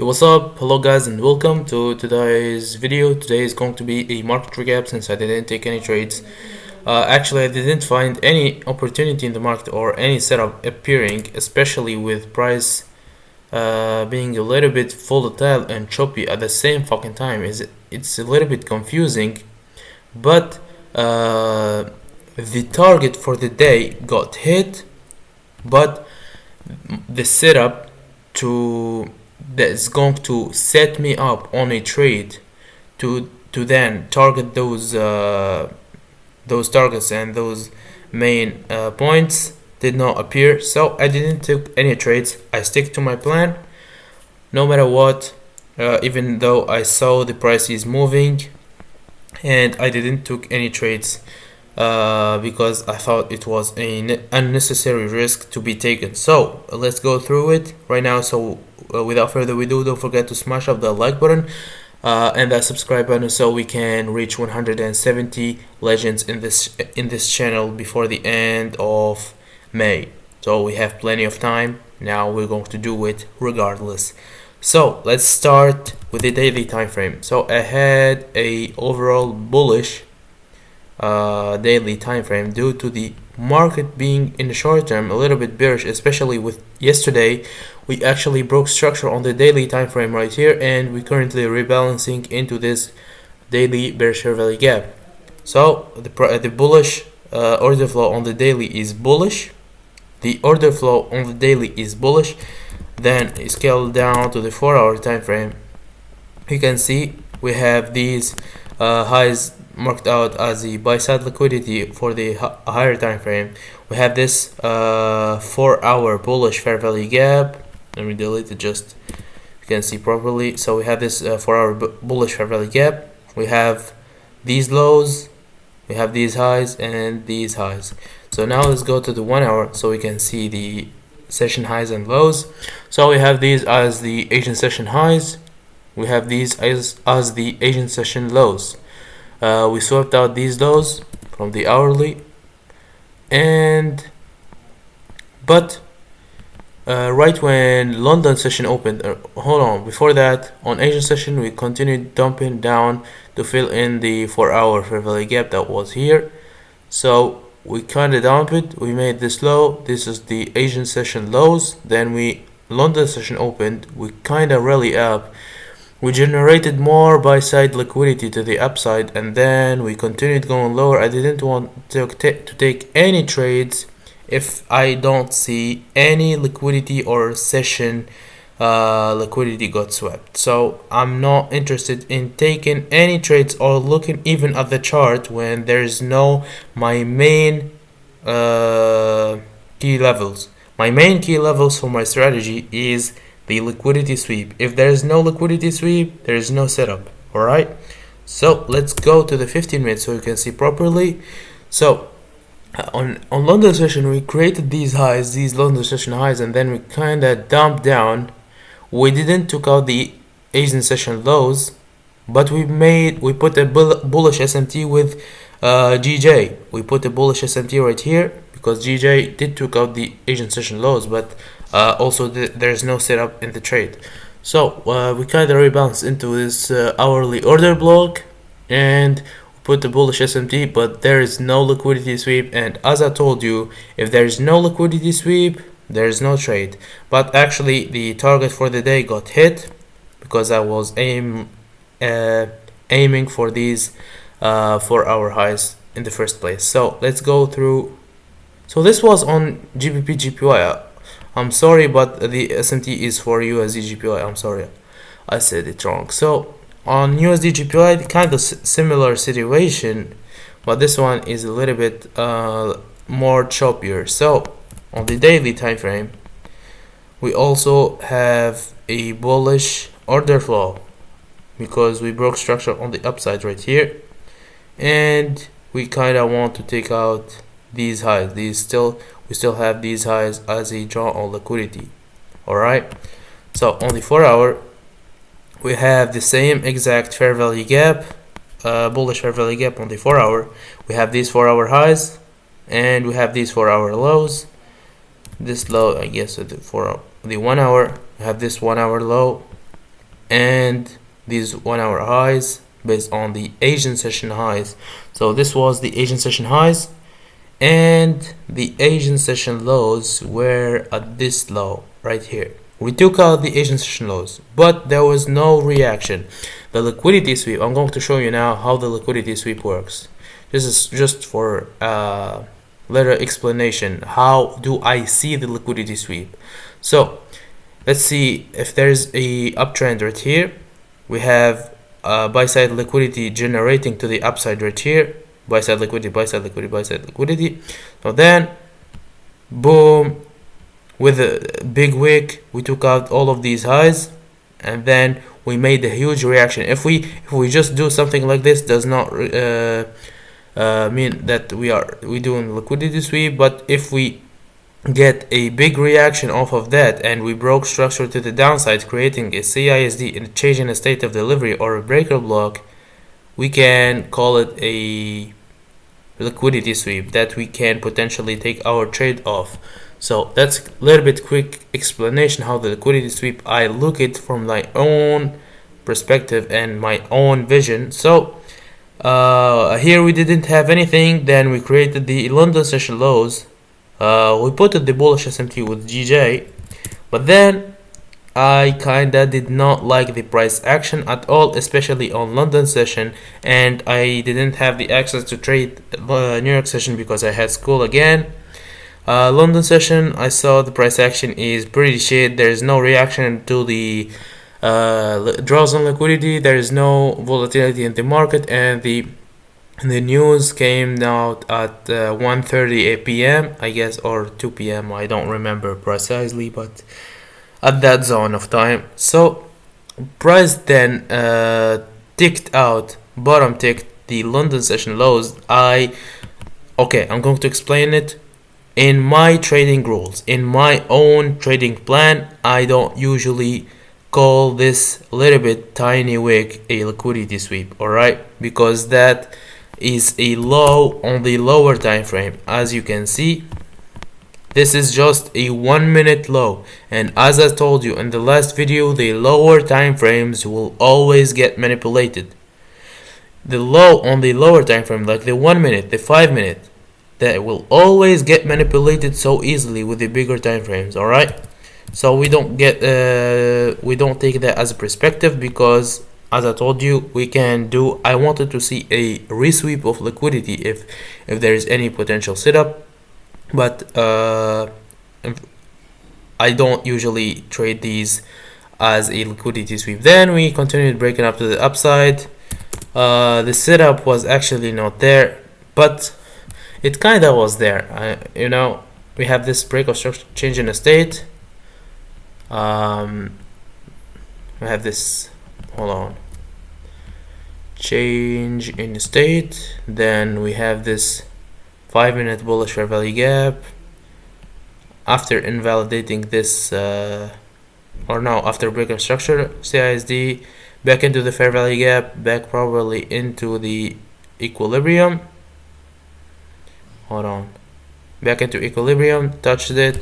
Hey, what's up? Hello guys and welcome to today's video. Today is going to be a market recap since I didn't take any trades. Actually, I didn't find any opportunity in the market or any setup appearing, especially with price being a little bit volatile and choppy at the same fucking time. It's a little bit confusing, but the target for the day got hit, but the setup to that is going to set me up on a trade to then target those targets and those main points did not appear, so I didn't take any trades. I stick to my plan no matter what, even though I saw the price is moving, and I didn't took any trades because I thought it was an unnecessary risk to be taken. So let's go through it right now. So without further ado, don't forget to smash up the like button and that subscribe button so we can reach 170 legends in this channel before the end of May. So we have plenty of time. Now we're going to do it regardless. So let's start with the daily time frame. So I had a overall bullish daily time frame due to the market being in the short term a little bit bearish, especially with yesterday. We actually broke structure on the daily time frame right here, and we currently rebalancing into this daily bearish fair value gap. So the bullish order flow on the daily is bullish. The order flow on the daily is bullish. Then scale down to the 4-hour time frame. You can see we have these highs marked out as the buy side liquidity for the higher time frame. We have this 4-hour bullish fair value gap. Let me delete it just you can see properly. So we have this 4-hour bullish fair value gap. We have these lows, we have these highs and these highs. So now let's go to the 1 hour so we can see the session highs and lows. So we have these as the Asian session highs, we have these as the Asian session lows. We swapped out these lows from the hourly, but right when London session opened, hold on, before that on Asian session we continued dumping down to fill in the 4-hour fair value gap that was here. So we kind of dump it, we made this low, this is the Asian session lows. Then London session opened, we kind of rally up, we generated more buy side liquidity to the upside, and then we continued going lower. I didn't want to take any trades if I don't see any liquidity or session liquidity got swept. So I'm not interested in taking any trades or looking even at the chart when there's no my main key levels. My main key levels for my strategy is the liquidity sweep. If there is no liquidity sweep, there is no setup. Alright, so let's go to the 15 minutes so you can see properly. So on London session we created these highs, these London session highs, and then we kind of dumped down. We didn't took out the Asian session lows, but we put a bullish SMT with GJ. We put a bullish SMT right here because GJ did took out the Asian session lows, but also there's no setup in the trade. So we kind of rebalance into this hourly order block and put the bullish SMT, but there is no liquidity sweep. And as I told you, if there is no liquidity sweep, there is no trade. But actually the target for the day got hit because I was aiming for these 4-hour highs in the first place. So let's go through. So this was on GBP GPY. I'm sorry, but the SMT is for USD GPY. I'm sorry, I said it wrong. So on USD GPY, kind of similar situation, but this one is a little bit more choppier. So on the daily time frame, we also have a bullish order flow because we broke structure on the upside right here, and we kind of want to take out these highs. We still have these highs as a draw on liquidity. Alright, so on the 4-hour we have the same exact fair value gap, bullish fair value gap on the 4-hour. We have these 4-hour highs and we have these 4-hour lows. This low, I guess, for the 1 hour, I have this 1 hour low, and these 1 hour highs based on the Asian session highs. So this was the Asian session highs, and the Asian session lows were at this low right here. We took out the Asian session lows, but there was no reaction. The liquidity sweep, I'm going to show you now how the liquidity sweep works. This is just for later explanation. How do I see the liquidity sweep? So let's see if there's a uptrend right here. We have buy side liquidity generating to the upside right here. Buy side liquidity, buy side liquidity, buy side liquidity. So then, boom, with a big wick, we took out all of these highs, and then we made a huge reaction. If we just do something like this, does not mean that we doing liquidity sweep. But if we get a big reaction off of that and we broke structure to the downside, creating a CISD in a change in a state of delivery or a breaker block, we can call it a liquidity sweep that we can potentially take our trade off. So that's a little bit quick explanation how the liquidity sweep I look it from my own perspective and my own vision. So here we didn't have anything. Then we created the London session lows. We put the bullish SMT with GJ, but then I kinda did not like the price action at all, especially on London session, and I didn't have the access to trade New York session because I had school again. London session, I saw the price action is pretty shit. There is no reaction to the draws on liquidity. There is no volatility in the market, and the news came out at 1:30 p.m. I guess, or 2 p.m. I don't remember precisely, but at that zone of time. So price then ticked out, bottom ticked the London session lows. I'm going to explain it. In my trading rules, in my own trading plan, I don't usually call this little bit tiny wick a liquidity sweep, alright? Because that is a low on the lower time frame. As you can see, this is just a 1 minute low, and as I told you in the last video, the lower time frames will always get manipulated. The low on the lower time frame, like the 1 minute, the 5 minute, that will always get manipulated so easily with the bigger time frames. All right, so we don't take that as a perspective, because as I told you, I wanted to see a resweep of liquidity if there is any potential setup, but I don't usually trade these as a liquidity sweep. Then we continued breaking up to the upside. The setup was actually not there, but it kinda was there. We have this break of structure, change in a state. We have this, change in state. Then we have this 5 minute bullish fair value gap. After invalidating this, after break of structure, CISD, back into the fair value gap, back probably into the equilibrium. Back into equilibrium, touched it.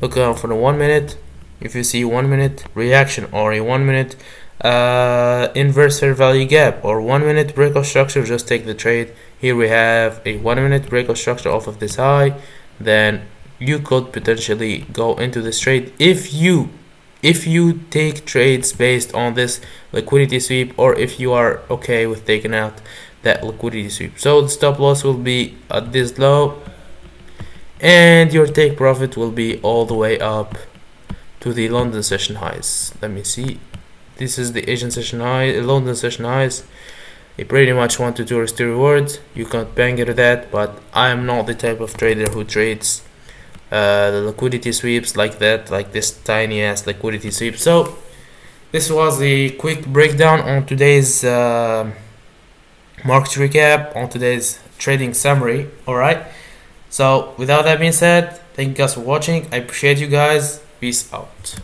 Look out for the 1 minute. If you see 1 minute reaction or a 1 minute inverse fair value gap or 1 minute break of structure, just take the trade. Here we have a 1 minute break of structure off of this high. Then you could potentially go into this trade if you take trades based on this liquidity sweep, or if you are okay with taking out that liquidity sweep. So the stop loss will be at this low, and your take profit will be all the way up to the London session highs. Let me see. This is the Asian session high, London session highs. You pretty much want to do risk to reward. You can't bang it at that, but I am not the type of trader who trades the liquidity sweeps like that, like this tiny ass liquidity sweep. So this was a quick breakdown on today's market recap, on today's trading summary. Alright, so without that being said, thank you guys for watching. I appreciate you guys. Peace out.